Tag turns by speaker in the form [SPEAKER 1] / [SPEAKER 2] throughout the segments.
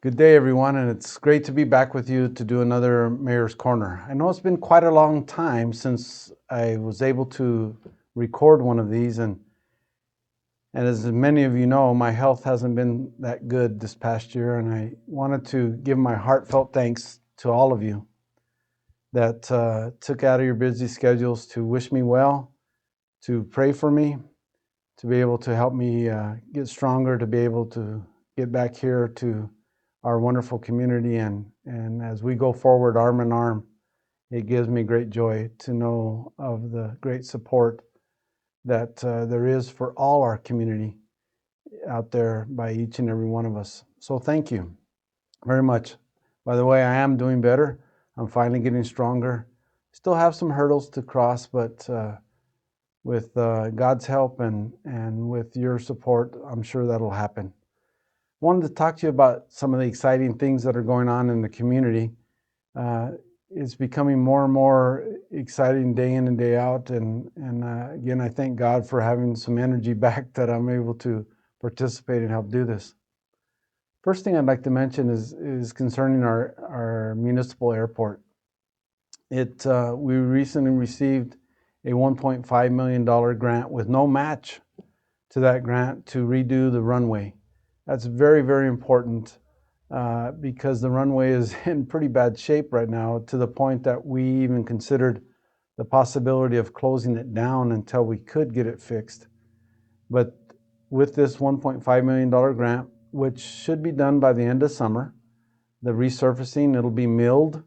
[SPEAKER 1] Good day, everyone, and it's great to be back with you to do another Mayor's Corner. I know it's been quite a long time since I was able to record one of these, and as many of you know, my health hasn't been that good this past year, and I wanted to give my heartfelt thanks to all of you that took out of your busy schedules to wish me well, to pray for me, to be able to help me get stronger, to be able to get back here to our wonderful community. And as we go forward arm in arm, it gives me great joy to know of the great support that there is for all our community out there by each and every one of us. So thank you very much. By the way, I am doing better. I'm finally getting stronger. Still have some hurdles to cross, but with God's help and with your support, I'm sure that'll happen. Wanted to talk to you about some of the exciting things that are going on in the community. It's becoming more and more exciting day in and day out. And again, I thank God for having some energy back that I'm able to participate and help do this. First thing I'd like to mention is concerning our municipal airport. We recently received a $1.5 million grant with no match to that grant to redo the runway. That's very, very important because the runway is in pretty bad shape right now, to the point that we even considered the possibility of closing it down until we could get it fixed. But with this $1.5 million grant, which should be done by the end of summer, the resurfacing, it'll be milled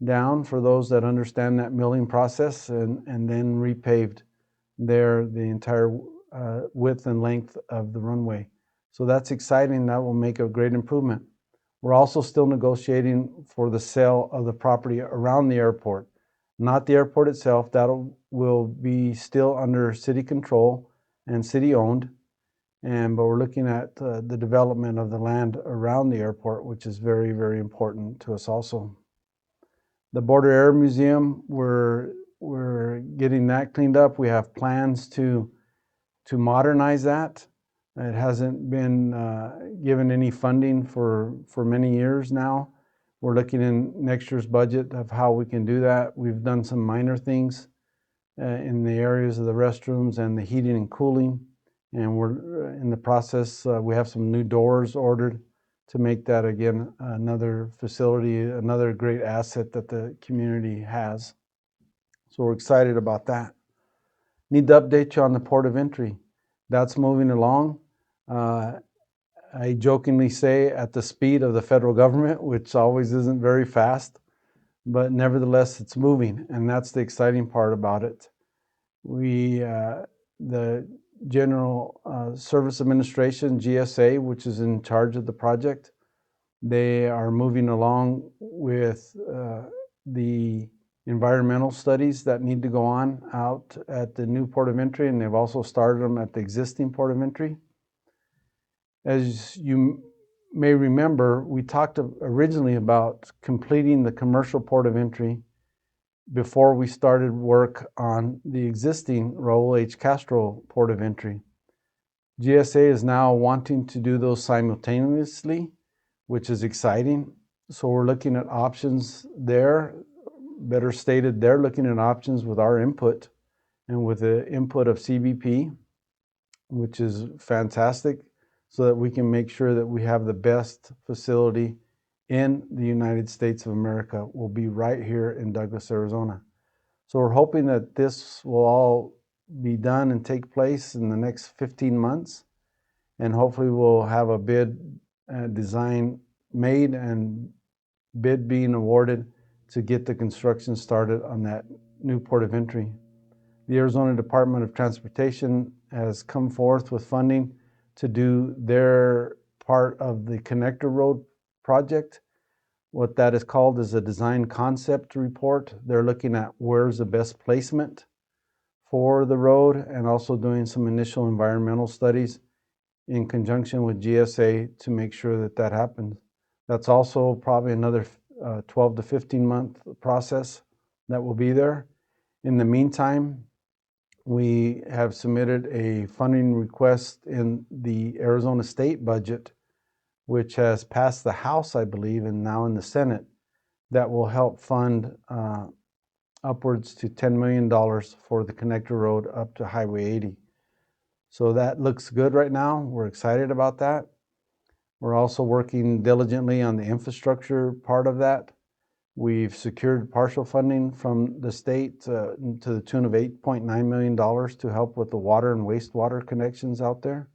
[SPEAKER 1] down for those that understand that milling process, and then repaved there the entire width and length of the runway. So that's exciting. That will make a great improvement. We're also still negotiating for the sale of the property around the airport, not the airport itself. That will be still under city control and city owned. But we're looking at the development of the land around the airport, which is very, very important to us also. The Border Air Museum, we're getting that cleaned up. We have plans to modernize that. It hasn't been given any funding for many years now. We're looking in next year's budget of how we can do that. We've done some minor things in the areas of the restrooms and the heating and cooling, and we're in the process. We have some new doors ordered to make that, again, another facility, another great asset that the community has. So we're excited about that. Need to update you on the port of entry. That's moving along. I jokingly say at the speed of the federal government, which always isn't very fast, but nevertheless it's moving, and that's the exciting part about it. The General Service Administration, GSA, which is in charge of the project, they are moving along with the environmental studies that need to go on out at the new port of entry, and they've also started them at the existing port of entry. As you may remember, we talked originally about completing the commercial port of entry before we started work on the existing Raul H. Castro port of entry. GSA is now wanting to do those simultaneously, which is exciting. So we're looking at options there. Better stated, they're looking at options with our input and with the input of CBP, which is fantastic, so that we can make sure that we have the best facility in the United States of America. Will be right here in Douglas, Arizona. So we're hoping that this will all be done and take place in the next 15 months. And hopefully we'll have a bid design made and bid being awarded to get the construction started on that new port of entry. The Arizona Department of Transportation has come forth with funding to do their part of the connector road project. What that is called is a design concept report. They're looking at where's the best placement for the road, and also doing some initial environmental studies in conjunction with GSA to make sure that that happens. That's also probably another 12 to 15 month process that will be there. In the meantime, we have submitted a funding request in the Arizona state budget which has passed the House, I believe, and now in the Senate, that will help fund upwards to $10 million for the connector road up to Highway 80. So that looks good right now. We're excited about that. We're also working diligently on the infrastructure part of that. We've secured partial funding from the state to the tune of $8.9 million to help with the water and wastewater connections out there.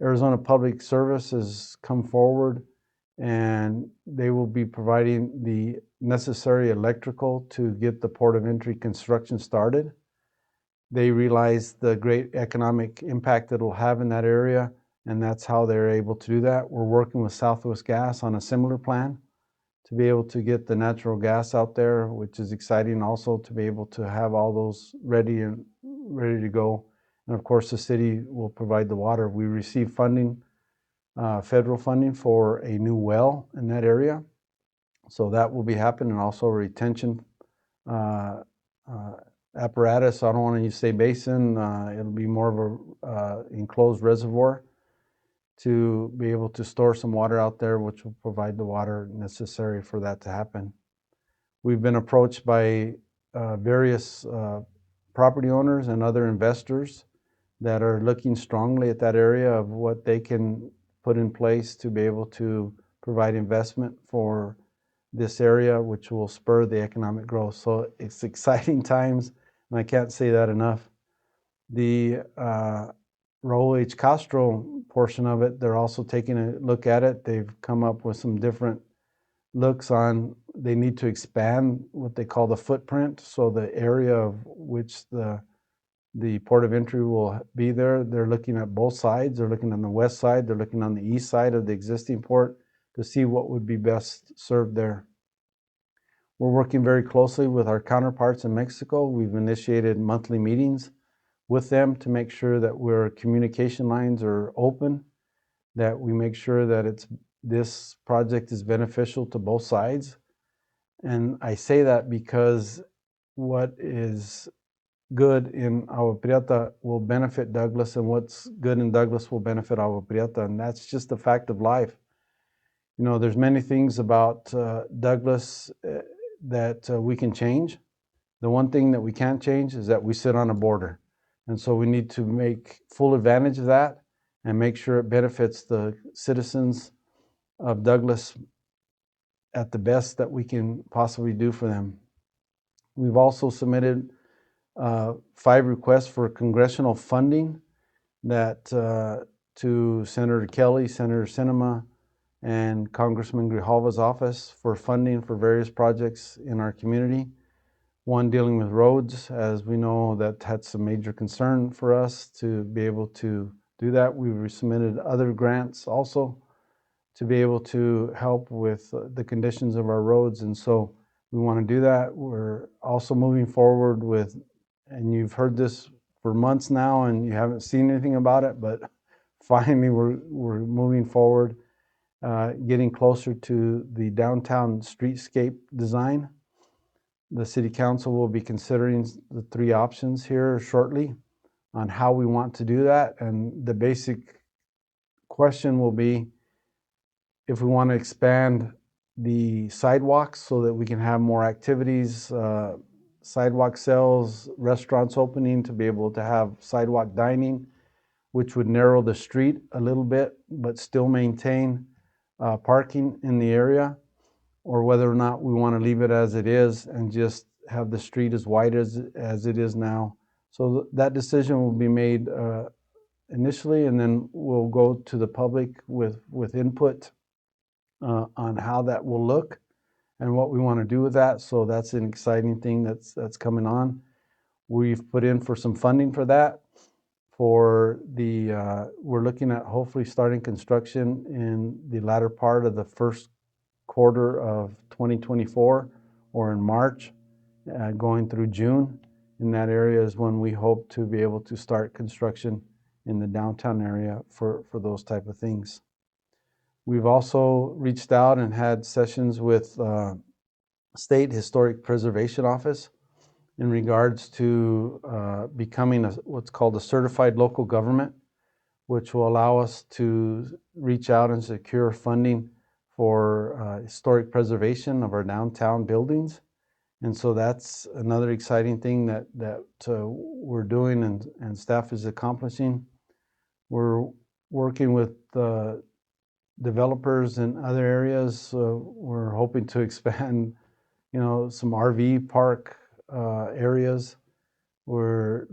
[SPEAKER 1] Arizona Public Service has come forward and they will be providing the necessary electrical to get the port of entry construction started. They realize the great economic impact that it'll have in that area, and that's how they're able to do that. We're working with Southwest Gas on a similar plan to be able to get the natural gas out there, which is exciting also to be able to have all those ready to go. And of course, the city will provide the water. We received funding, federal funding for a new well in that area. So that will be happening, and also a retention apparatus. I don't want to say basin. It'll be more of a enclosed reservoir to be able to store some water out there, which will provide the water necessary for that to happen. We've been approached by various property owners and other investors that are looking strongly at that area of what they can put in place to be able to provide investment for this area, which will spur the economic growth. So it's exciting times, and I can't say that enough. The Raul H. Castro portion of it, they're also taking a look at it. They've come up with some different looks on, they need to expand what they call the footprint. So the area of which the port of entry will be there, they're looking at both sides. They're looking on the west side, they're looking on the east side of the existing port to see what would be best served there. We're working very closely with our counterparts in Mexico. We've initiated monthly meetings with them to make sure that our communication lines are open, that we make sure that this project is beneficial to both sides. And I say that because what is good in Agua Prieta will benefit Douglas, and what's good in Douglas will benefit Agua Prieta, and that's just the fact of life. You know, there's many things about Douglas that we can change. The one thing that we can't change is that we sit on a border. And so we need to make full advantage of that and make sure it benefits the citizens of Douglas at the best that we can possibly do for them. We've also submitted 5 requests for congressional funding that to Senator Kelly, Senator Sinema, and Congressman Grijalva's office for funding for various projects in our community. One dealing with roads, as we know that had some major concern for us to be able to do that. We've submitted other grants also to be able to help with the conditions of our roads, and so we want to do that. We're also moving forward with, and you've heard this for months now and you haven't seen anything about it, but finally we're moving forward, getting closer to the downtown streetscape design. The City Council will be considering the 3 options here shortly on how we want to do that. And the basic question will be if we want to expand the sidewalks so that we can have more activities, sidewalk sales, restaurants opening to be able to have sidewalk dining, which would narrow the street a little bit, but still maintain parking in the area, or whether or not we want to leave it as it is and just have the street as wide as it is now. So that decision will be made initially, and then we'll go to the public with input on how that will look and what we want to do with that. So that's an exciting thing that's coming on. We've put in for some funding for that. We're looking at hopefully starting construction in the latter part of the first quarter of 2024 or in March, going through June. In that area is when we hope to be able to start construction in the downtown area for those type of things. We've also reached out and had sessions with State Historic Preservation Office in regards to becoming what's called a certified local government, which will allow us to reach out and secure funding for historic preservation of our downtown buildings. And so that's another exciting thing that we're doing and staff is accomplishing. We're working with developers in other areas. We're hoping to expand, some RV park areas. We're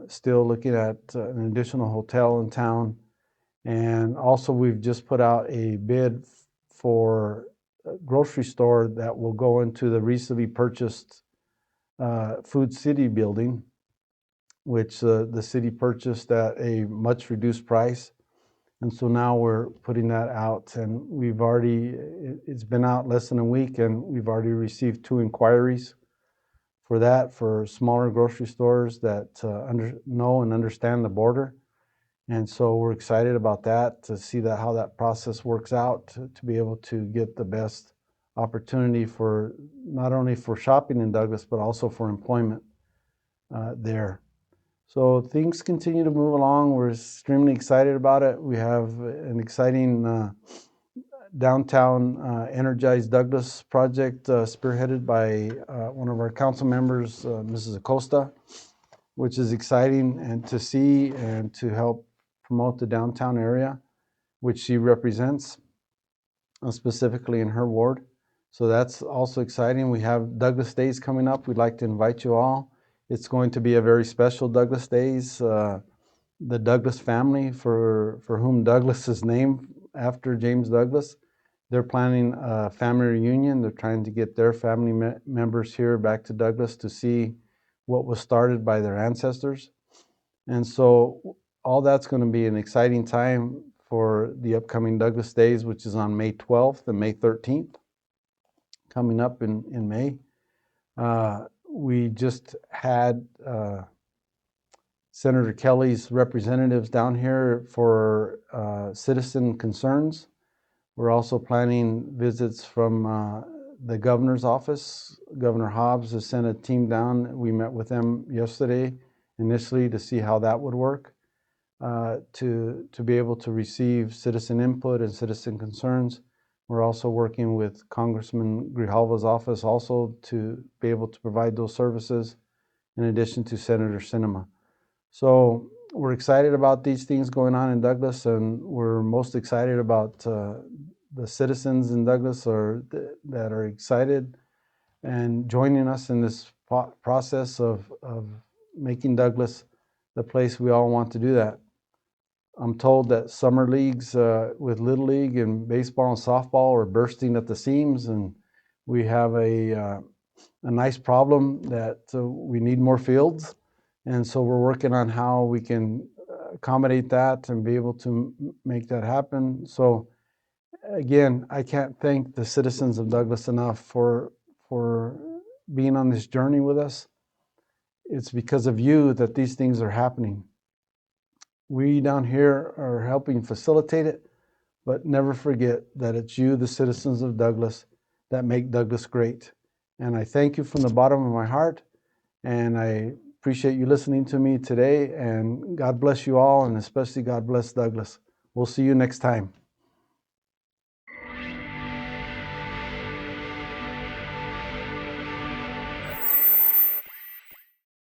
[SPEAKER 1] still looking at an additional hotel in town. And also we've just put out a bid for a grocery store that will go into the recently purchased Food City building, which the city purchased at a much reduced price. And so now we're putting that out, and it's been out less than a week, and we've already received 2 inquiries for that, for smaller grocery stores that know and understand the border. And so we're excited about that, to see how that process works out, to be able to get the best opportunity for not only for shopping in Douglas, but also for employment there. So things continue to move along. We're extremely excited about it. We have an exciting downtown Energized Douglas project spearheaded by one of our council members, Mrs. Acosta, which is exciting and to see and to help promote the downtown area, which she represents specifically in her ward. So that's also exciting. We have Douglas Days coming up. We'd like to invite you all. It's going to be a very special Douglas Days. The Douglas family, for whom Douglas is named after James Douglas, they're planning a family reunion. They're trying to get their family members here back to Douglas to see what was started by their ancestors. And so all that's going to be an exciting time for the upcoming Douglas Days, which is on May 12th and May 13th, coming up in May. We just had Senator Kelly's representatives down here for citizen concerns. We're also planning visits from the governor's office. Governor Hobbs has sent a team down. We met with them yesterday initially to see how that would work, to be able to receive citizen input and citizen concerns. We're also working with Congressman Grijalva's office also to be able to provide those services, in addition to Senator Sinema. So we're excited about these things going on in Douglas, and we're most excited about the citizens in Douglas that are excited and joining us in this process of making Douglas the place we all want to do that. I'm told that summer leagues with Little League and baseball and softball are bursting at the seams, and we have a nice problem that we need more fields. And so we're working on how we can accommodate that and be able to make that happen. So again, I can't thank the citizens of Douglas enough for being on this journey with us. It's because of you that these things are happening. We down here are helping facilitate it, but never forget that it's you, the citizens of Douglas, that make Douglas great. And I thank you from the bottom of my heart, and I appreciate you listening to me today, and God bless you all, and especially God bless Douglas. We'll see you next time.